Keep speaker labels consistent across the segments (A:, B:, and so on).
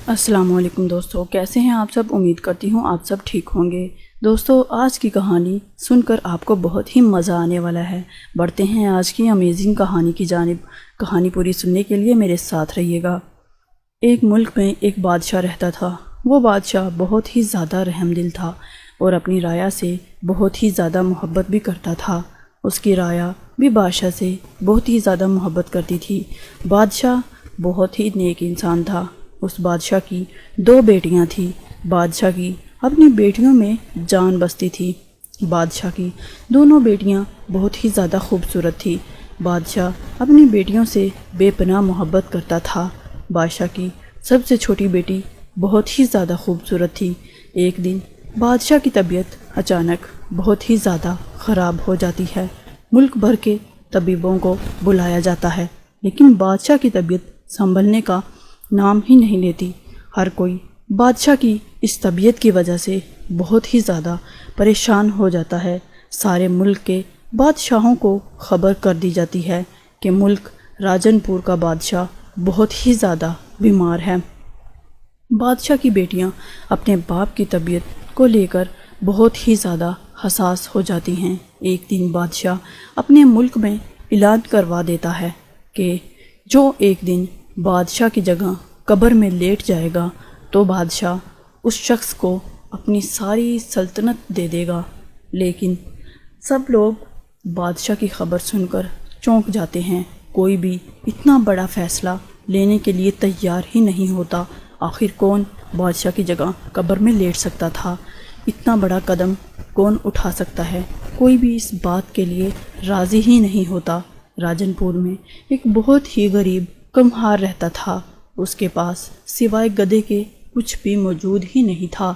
A: السلام علیکم دوستو، کیسے ہیں آپ سب؟ امید کرتی ہوں آپ سب ٹھیک ہوں گے۔ دوستو، آج کی کہانی سن کر آپ کو بہت ہی مزہ آنے والا ہے۔ بڑھتے ہیں آج کی امیزنگ کہانی کی جانب۔ کہانی پوری سننے کے لیے میرے ساتھ رہیے گا۔ ایک ملک میں ایک بادشاہ رہتا تھا۔ وہ بادشاہ بہت ہی زیادہ رحم دل تھا اور اپنی رعایا سے بہت ہی زیادہ محبت بھی کرتا تھا۔ اس کی رعایا بھی بادشاہ سے بہت ہی زیادہ محبت کرتی تھی۔ بادشاہ بہت ہی نیک انسان تھا۔ اس بادشاہ کی 2 بیٹیاں تھیں۔ بادشاہ کی اپنی بیٹیوں میں جان بستی تھی۔ بادشاہ کی دونوں بیٹیاں بہت ہی زیادہ خوبصورت تھیں۔ بادشاہ اپنی بیٹیوں سے بے پناہ محبت کرتا تھا۔ بادشاہ کی سب سے چھوٹی بیٹی بہت ہی زیادہ خوبصورت تھی۔ ایک دن بادشاہ کی طبیعت اچانک بہت ہی زیادہ خراب ہو جاتی ہے۔ ملک بھر کے طبیبوں کو بلایا جاتا ہے، لیکن بادشاہ کی طبیعت سنبھلنے کا نام ہی نہیں لیتی۔ ہر کوئی بادشاہ کی اس طبیعت کی وجہ سے بہت ہی زیادہ پریشان ہو جاتا ہے۔ سارے ملک کے بادشاہوں کو خبر کر دی جاتی ہے کہ ملک راجن پور کا بادشاہ بہت ہی زیادہ بیمار ہے۔ بادشاہ کی بیٹیاں اپنے باپ کی طبیعت کو لے کر بہت ہی زیادہ حساس ہو جاتی ہیں۔ ایک دن بادشاہ اپنے ملک میں اعلان کروا دیتا ہے کہ جو ایک دن بادشاہ کی جگہ قبر میں لیٹ جائے گا تو بادشاہ اس شخص کو اپنی ساری سلطنت دے دے گا۔ لیکن سب لوگ بادشاہ کی خبر سن کر چونک جاتے ہیں۔ کوئی بھی اتنا بڑا فیصلہ لینے کے لیے تیار ہی نہیں ہوتا۔ آخر کون بادشاہ کی جگہ قبر میں لیٹ سکتا تھا؟ اتنا بڑا قدم کون اٹھا سکتا ہے؟ کوئی بھی اس بات کے لیے راضی ہی نہیں ہوتا۔ راجن پور میں ایک بہت ہی غریب کمہار رہتا تھا۔ اس کے پاس سوائے گدھے کے کچھ بھی موجود ہی نہیں تھا۔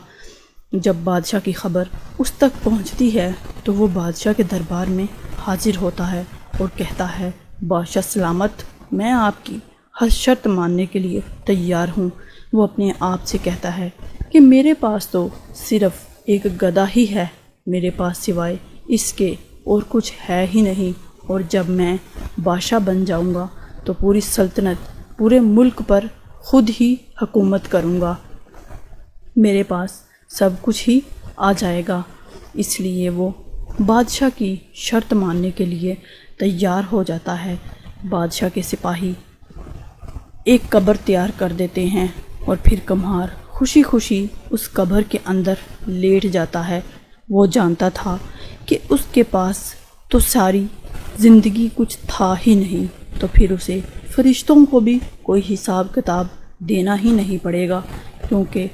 A: جب بادشاہ کی خبر اس تک پہنچتی ہے تو وہ بادشاہ کے دربار میں حاضر ہوتا ہے اور کہتا ہے، بادشاہ سلامت، میں آپ کی ہر شرط ماننے کے لیے تیار ہوں۔ وہ اپنے آپ سے کہتا ہے کہ میرے پاس تو صرف ایک گدھا ہی ہے، میرے پاس سوائے اس کے اور کچھ ہے ہی نہیں، اور جب میں بادشاہ بن جاؤں گا تو پوری سلطنت، پورے ملک پر خود ہی حکومت کروں گا۔ میرے پاس سب کچھ ہی آ جائے گا۔ اس لیے وہ بادشاہ کی شرط ماننے کے لیے تیار ہو جاتا ہے۔ بادشاہ کے سپاہی ایک قبر تیار کر دیتے ہیں اور پھر کمہار خوشی خوشی اس قبر کے اندر لیٹ جاتا ہے۔ وہ جانتا تھا کہ اس کے پاس تو ساری زندگی کچھ تھا ہی نہیں، تو پھر اسے فرشتوں کو بھی کوئی حساب کتاب دینا ہی نہیں پڑے گا، کیونکہ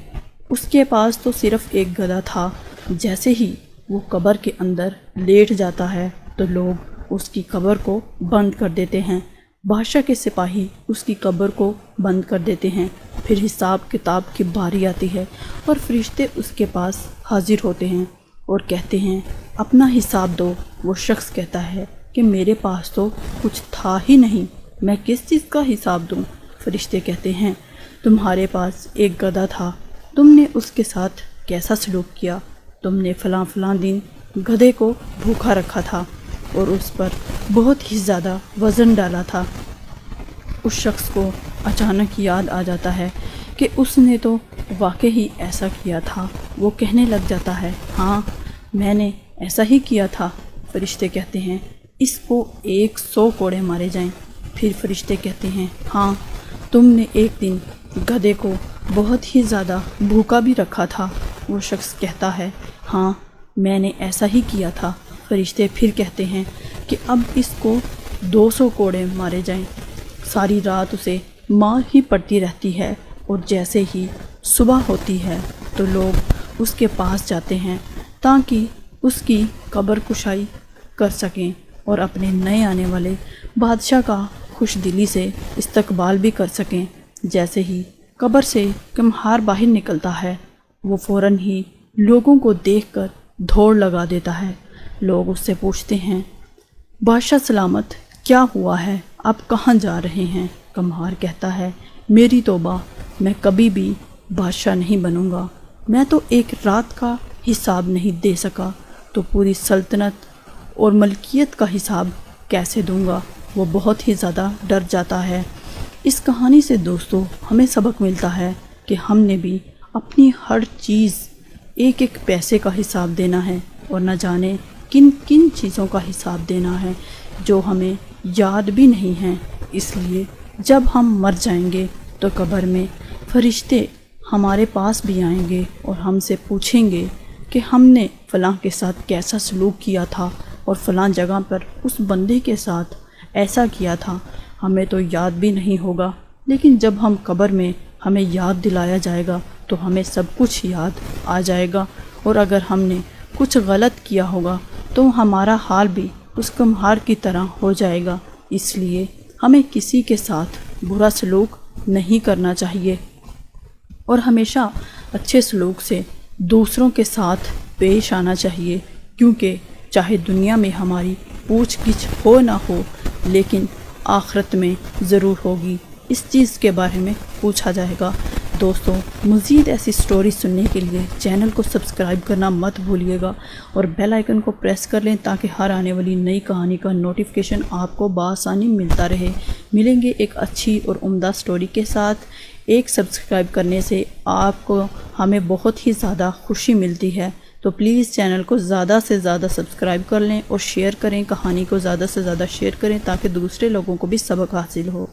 A: اس کے پاس تو صرف ایک گدھا تھا۔ جیسے ہی وہ قبر کے اندر لیٹ جاتا ہے تو لوگ اس کی قبر کو بند کر دیتے ہیں۔ بادشاہ کے سپاہی اس کی قبر کو بند کر دیتے ہیں۔ پھر حساب کتاب کی باری آتی ہے اور فرشتے اس کے پاس حاضر ہوتے ہیں اور کہتے ہیں، اپنا حساب دو۔ وہ شخص کہتا ہے کہ میرے پاس تو کچھ تھا ہی نہیں، میں کس چیز کا حساب دوں؟ فرشتے کہتے ہیں، تمہارے پاس ایک گدھا تھا، تم نے اس کے ساتھ کیسا سلوک کیا؟ تم نے فلاں فلاں دن گدھے کو بھوکا رکھا تھا اور اس پر بہت ہی زیادہ وزن ڈالا تھا۔ اس شخص کو اچانک یاد آ جاتا ہے کہ اس نے تو واقعی ایسا کیا تھا۔ وہ کہنے لگ جاتا ہے، ہاں میں نے ایسا ہی کیا تھا۔ فرشتے کہتے ہیں، اس کو 100 کوڑے مارے جائیں۔ پھر فرشتے کہتے ہیں، ہاں تم نے ایک دن گدھے کو بہت ہی زیادہ بھوکا بھی رکھا تھا۔ وہ شخص کہتا ہے، ہاں میں نے ایسا ہی کیا تھا۔ فرشتے پھر کہتے ہیں کہ اب اس کو 200 کوڑے مارے جائیں۔ ساری رات اسے مار ہی پڑتی رہتی ہے اور جیسے ہی صبح ہوتی ہے تو لوگ اس کے پاس جاتے ہیں تاکہ اس کی قبر کشائی کر سکیں اور اپنے نئے آنے والے بادشاہ کا خوش دلی سے استقبال بھی کر سکیں۔ جیسے ہی قبر سے کمہار باہر نکلتا ہے، وہ فوراً ہی لوگوں کو دیکھ کر دوڑ لگا دیتا ہے۔ لوگ اس سے پوچھتے ہیں، بادشاہ سلامت، کیا ہوا ہے؟ آپ کہاں جا رہے ہیں؟ کمہار کہتا ہے، میری توبہ، میں کبھی بھی بادشاہ نہیں بنوں گا۔ میں تو ایک رات کا حساب نہیں دے سکا تو پوری سلطنت اور ملکیت کا حساب کیسے دوں گا؟ وہ بہت ہی زیادہ ڈر جاتا ہے۔ اس کہانی سے دوستو ہمیں سبق ملتا ہے کہ کہ ہم نے بھی اپنی ہر چیز ایک ایک پیسے کا حساب دینا ہے، اور نہ جانے کن کن چیزوں کا حساب دینا ہے جو ہمیں یاد بھی نہیں ہیں۔ اس لیے جب ہم مر جائیں گے تو قبر میں فرشتے ہمارے پاس بھی آئیں گے اور ہم سے پوچھیں گے کہ ہم نے فلاں کے ساتھ کیسا سلوک کیا تھا اور فلاں جگہ پر اس بندے کے ساتھ ایسا کیا تھا، ہمیں تو یاد بھی نہیں ہوگا، لیکن جب ہم قبر میں ہمیں یاد دلایا جائے گا تو ہمیں سب کچھ یاد آ جائے گا، اور اگر ہم نے کچھ غلط کیا ہوگا تو ہمارا حال بھی اس کمہار کی طرح ہو جائے گا۔ اس لیے ہمیں کسی کے ساتھ برا سلوک نہیں کرنا چاہیے، اور ہمیشہ اچھے سلوک سے دوسروں کے ساتھ پیش آنا چاہیے، کیونکہ چاہے دنیا میں ہماری پوچھ گچھ ہو نہ ہو، لیکن آخرت میں ضرور ہوگی، اس چیز کے بارے میں پوچھا جائے گا۔ دوستوں، مزید ایسی سٹوری سننے کے لیے چینل کو سبسکرائب کرنا مت بھولیے گا، اور بیل آئیکن کو پریس کر لیں تاکہ ہر آنے والی نئی کہانی کا نوٹیفیکیشن آپ کو بآسانی ملتا رہے۔ ملیں گے ایک اچھی اور عمدہ سٹوری کے ساتھ۔ ایک سبسکرائب کرنے سے آپ کو ہمیں بہت ہی زیادہ خوشی ملتی ہے، تو پلیز چینل کو زیادہ سے زیادہ سبسکرائب کر لیں اور شیئر کریں، کہانی کو زیادہ سے زیادہ شیئر کریں تاکہ دوسرے لوگوں کو بھی سبق حاصل ہو۔